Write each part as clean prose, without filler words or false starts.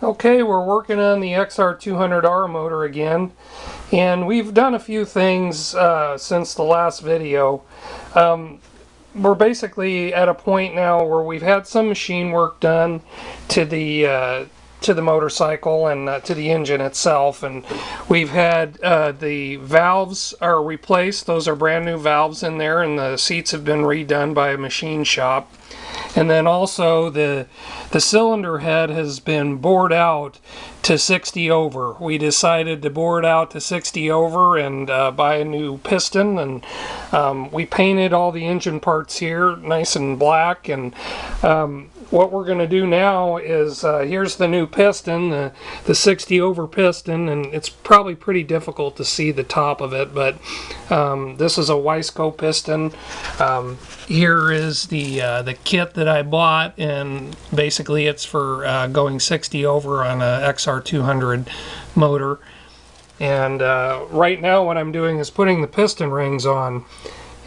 Okay, we're working on the XR200R motor again, and we've done a few things since the last video. We're basically at a point now where we've had some machine work done to the motorcycle and to the engine itself, and we've had the valves are replaced. Those are brand new valves in there, and the seats have been redone by a machine shop. And then also the cylinder head has been bored out to 60 over. We decided to bore it out to 60 over and buy a new piston, and we painted all the engine parts here nice and black. And what we're going to do now is here's the new piston, the 60 over piston, and it's probably pretty difficult to see the top of it, but this is a Wiseco piston. Here is the kit that I bought, and basically it's for going 60 over on a XR200 motor. And right now what I'm doing is putting the piston rings on,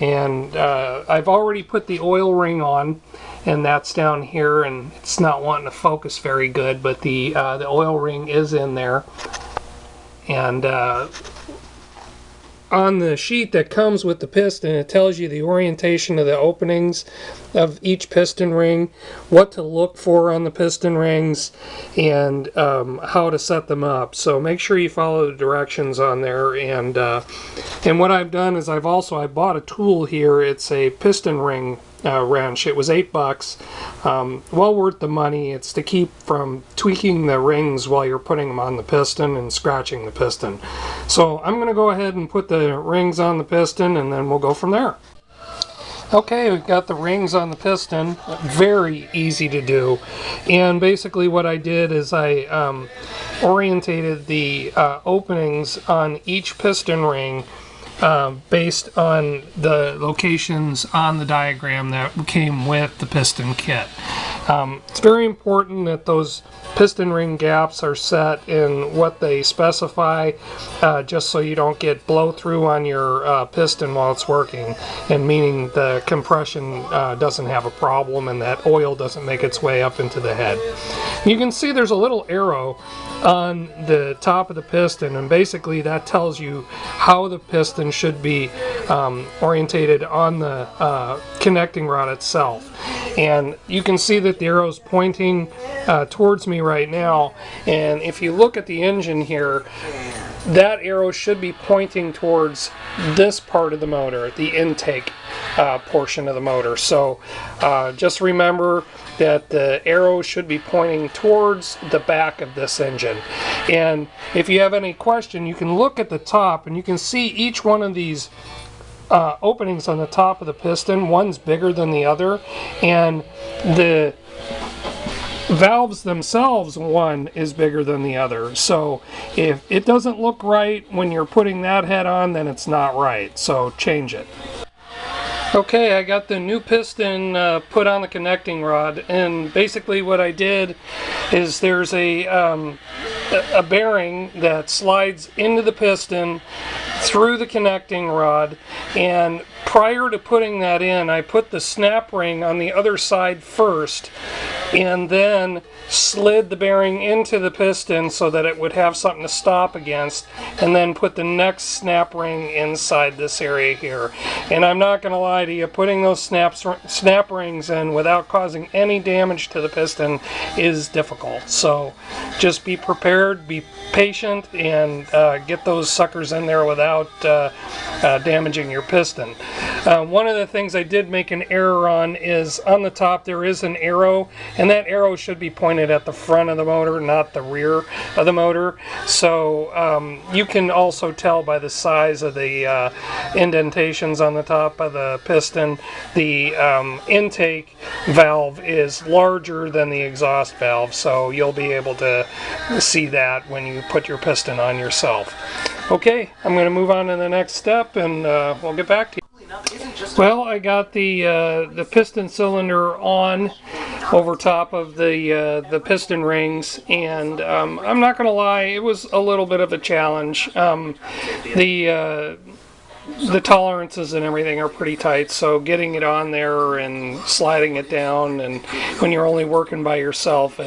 and I've already put the oil ring on, and that's down here, and it's not wanting to focus very good, but the oil ring is in there. And on the sheet that comes with the piston, it tells you the orientation of the openings of each piston ring, what to look for on the piston rings, and how to set them up. So make sure you follow the directions on there. And what I've done is I bought a tool here. It's a piston ring wrench. It was $8. Well worth the money. It's to keep from tweaking the rings while you're putting them on the piston and scratching the piston. So I'm going to go ahead and put the rings on the piston, and then we'll go from there. Okay, we've got the rings on the piston. Very easy to do. And basically what I did is I orientated the openings on each piston ring based on the locations on the diagram that came with the piston kit. It's very important that those piston ring gaps are set in what they specify, just so you don't get blow through on your piston while it's working, and meaning the compression doesn't have a problem and that oil doesn't make its way up into the head. You can see there's a little arrow on the top of the piston, and basically that tells you how the piston should be orientated on the connecting rod itself. And you can see that the arrow is pointing towards me right now, and if you look at the engine here, that arrow should be pointing towards this part of the motor, the intake portion of the motor. So just remember that the arrow should be pointing towards the back of this engine. And if you have any question, you can look at the top and you can see each one of these openings on the top of the piston. One's bigger than the other, and the valves themselves, one is bigger than the other. So if it doesn't look right when you're putting that head on, then it's not right. So change it. Okay, I got the new piston put on the connecting rod, and basically what I did is there's a bearing that slides into the piston through the connecting rod, and prior to putting that in, I put the snap ring on the other side first, and then slid the bearing into the piston so that it would have something to stop against, and then put the next snap ring inside this area here. And I'm not going to lie to you, putting those snap rings in without causing any damage to the piston is difficult. So just be prepared, be patient, and get those suckers in there without damaging your piston. One of the things I did make an error on is on the top there is an arrow, and that arrow should be pointed at the front of the motor, not the rear of the motor. So you can also tell by the size of the indentations on the top of the piston, the intake valve is larger than the exhaust valve, so you'll be able to see that when you put your piston on yourself. Okay, I'm going to move on to the next step, and we'll get back to you. Well, I got the piston cylinder on over top of the piston rings, and I'm not going to lie, it was a little bit of a challenge. The the tolerances and everything are pretty tight, so getting it on there and sliding it down, and when you're only working by yourself,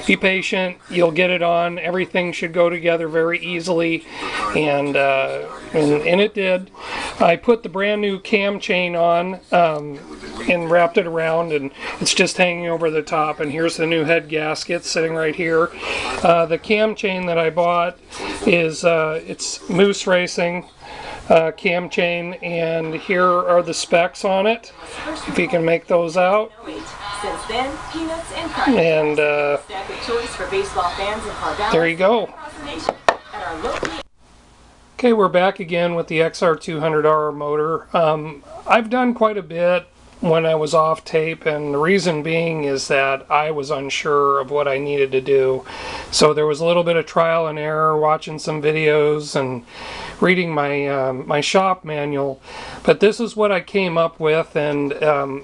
be patient, you'll get it on. Everything should go together very easily, and it did. I put the brand new cam chain on and wrapped it around, and it's just hanging over the top, and here's the new head gasket sitting right here. The cam chain that I bought is it's Moose Racing cam chain, and here are the specs on it, if you can make those out. And there you go. Okay, we're back again with the XR200R motor. I've done quite a bit when I was off tape, and the reason being is that I was unsure of what I needed to do. So there was a little bit of trial and error, watching some videos and reading my my shop manual, but this is what I came up with, and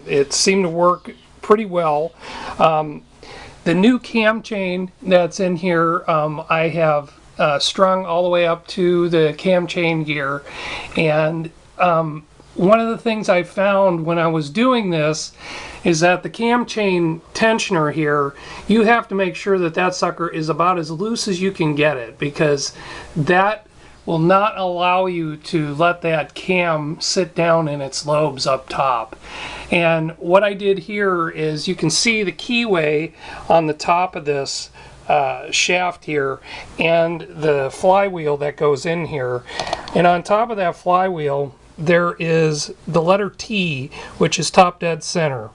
it seemed to work pretty well. The new cam chain that's in here, I have strung all the way up to the cam chain gear, and one of the things I found when I was doing this is that the cam chain tensioner here, you have to make sure that that sucker is about as loose as you can get it, because that will not allow you to let that cam sit down in its lobes up top. And what I did here is, you can see the keyway on the top of this shaft here, and the flywheel that goes in here, and on top of that flywheel there is the letter T, which is top dead center.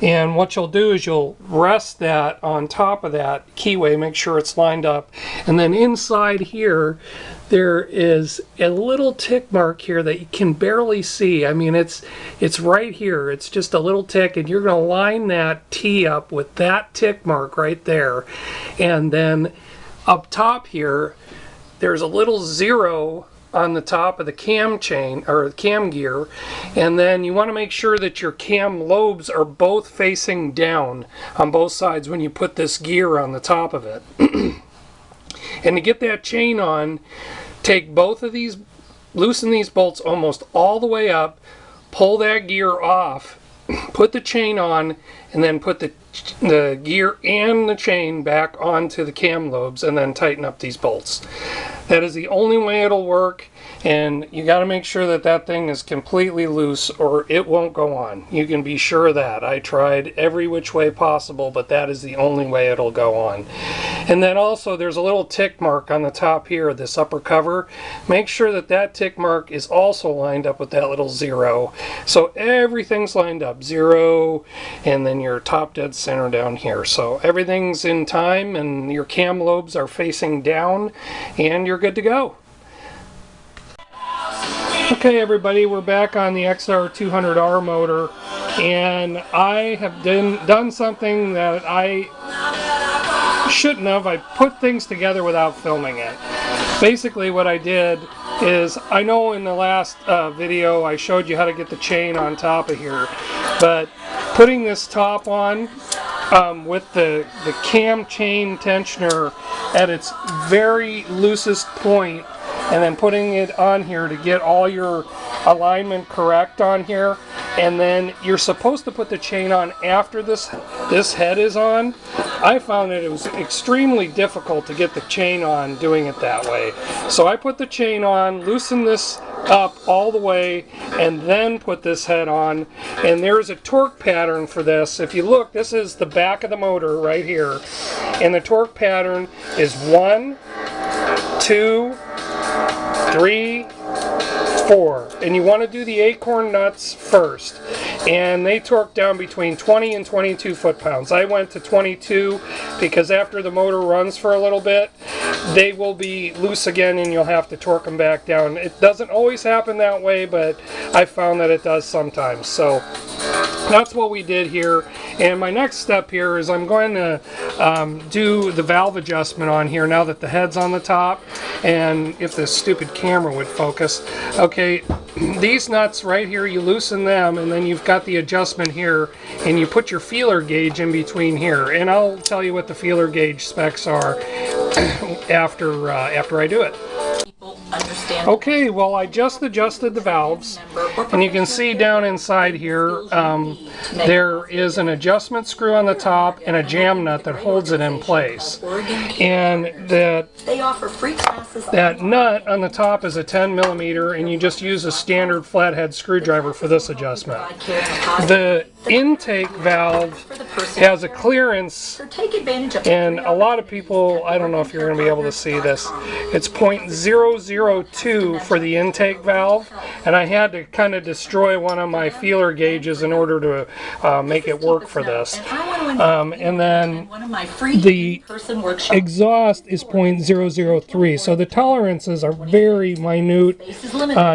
And what you'll do is you'll rest that on top of that keyway, make sure it's lined up, and then inside here there is a little tick mark here that you can barely see. I mean, it's right here, it's just a little tick, and you're going to line that T up with that tick mark right there. And then up top here there's a little 0 on the top of the cam chain, or cam gear, and then you want to make sure that your cam lobes are both facing down on both sides when you put this gear on the top of it. And to get that chain on, take both of these, loosen these bolts almost all the way up, pull that gear off, put the chain on, and then put the gear and the chain back onto the cam lobes, and then tighten up these bolts. That is the only way it'll work, and you got to make sure that that thing is completely loose or it won't go on. You can be sure of that. I tried every which way possible, but that is the only way it'll go on. And then also there's a little tick mark on the top here, this upper cover. Make sure that that tick mark is also lined up with that little 0. So everything's lined up, 0, and then your top dead center down here. So everything's in time, and your cam lobes are facing down, and you're good to go. Okay everybody, we're back on the XR200R motor, and I have done something that I shouldn't have. I put things together without filming it. Basically what I did is, I know in the last video I showed you how to get the chain on top of here, but putting this top on with the cam chain tensioner at its very loosest point, and then putting it on here to get all your alignment correct on here, and then you're supposed to put the chain on after this head is on. I found that it was extremely difficult to get the chain on doing it that way. So I put the chain on, loosen this up all the way, and then put this head on. And there's a torque pattern for this. If you look, this is the back of the motor right here, and the torque pattern is 1, 2, 3, 4, and you want to do the acorn nuts first, and they torque down between 20 and 22 foot-pounds. I went to 22 because after the motor runs for a little bit, they will be loose again and you'll have to torque them back down. It doesn't always happen that way, but I found that it does sometimes. So that's what we did here. And my next step here is I'm going to do the valve adjustment on here now that the head's on the top, and if this stupid camera would focus. Okay, these nuts right here, you loosen them, and then you've got the adjustment here, and you put your feeler gauge in between here, and I'll tell you what the feeler gauge specs are after I do it. People understand. Okay, well, I just adjusted the valves, and you can see down inside here there is an adjustment screw on the top and a jam nut that holds it in place. And that nut on the top is a 10 millimeter, and you just use a standard flathead screwdriver for this adjustment. The intake valve has a clearance, and a lot of people, I don't know if you're going to be able to see this, it's 0.002 for the intake valve, and I had to kind of destroy one of my feeler gauges in order to make it work for this. And then the exhaust is 0.003, so the tolerances are very minute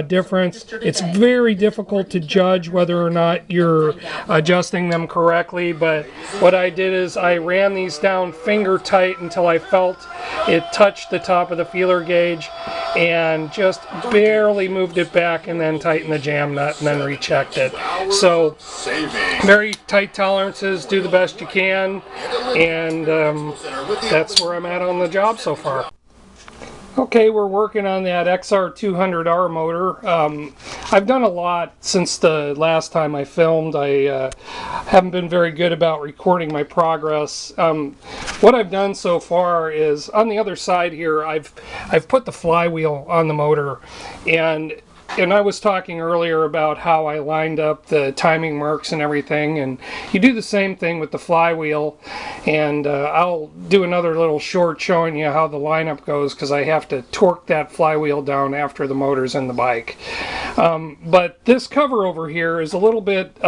difference. It's very difficult to judge whether or not you're adjusting them correctly, but what I did is I ran these down finger tight until I felt it touched the top of the feeler gauge, and just barely moved it back, and then tightened the jam nut and then rechecked it. So very tight tolerances, do the best you can, and that's where I'm at on the job so far. Okay, we're working on that XR200R motor. I've done a lot since the last time I filmed. I haven't been very good about recording my progress. What I've done so far is, on the other side here, I've put the flywheel on the motor, and I was talking earlier about how I lined up the timing marks and everything, and you do the same thing with the flywheel, and I'll do another little short showing you how the lineup goes, because I have to torque that flywheel down after the motor's in the bike. But this cover over here is a little bit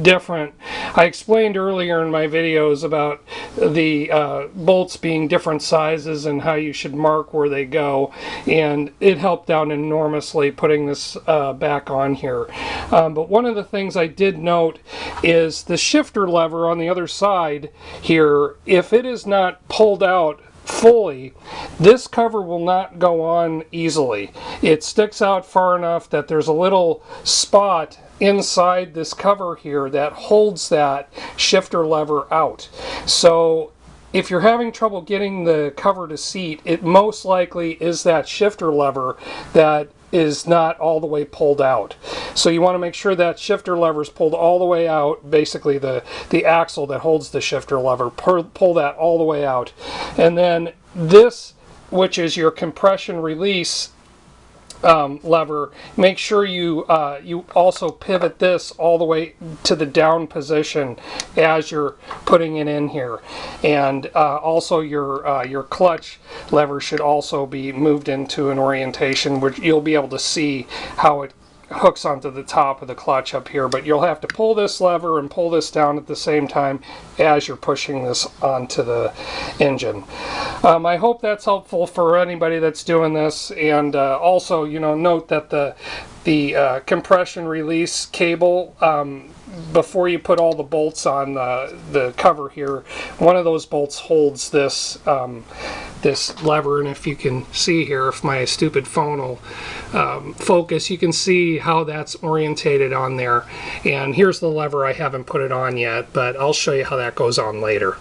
different. I explained earlier in my videos about the bolts being different sizes and how you should mark where they go, and it helped out enormously putting this back on here. But one of the things I did note is the shifter lever on the other side here, if it is not pulled out fully, this cover will not go on easily. It sticks out far enough that there's a little spot inside this cover here that holds that shifter lever out. So if you're having trouble getting the cover to seat, it most likely is that shifter lever that is not all the way pulled out. So you want to make sure that shifter lever is pulled all the way out, basically the axle that holds the shifter lever, pull that all the way out. And then this, which is your compression release lever, make sure you also pivot this all the way to the down position as you're putting it in here, and also your clutch lever should also be moved into an orientation which you'll be able to see how it hooks onto the top of the clutch up here, but you'll have to pull this lever and pull this down at the same time as you're pushing this onto the engine. I hope that's helpful for anybody that's doing this, and also, you know, note that the compression release cable, before you put all the bolts on the cover here, one of those bolts holds this this lever, and if you can see here, if my stupid phone will focus, you can see how that's orientated on there. And here's the lever. I haven't put it on yet, but I'll show you how that goes on later.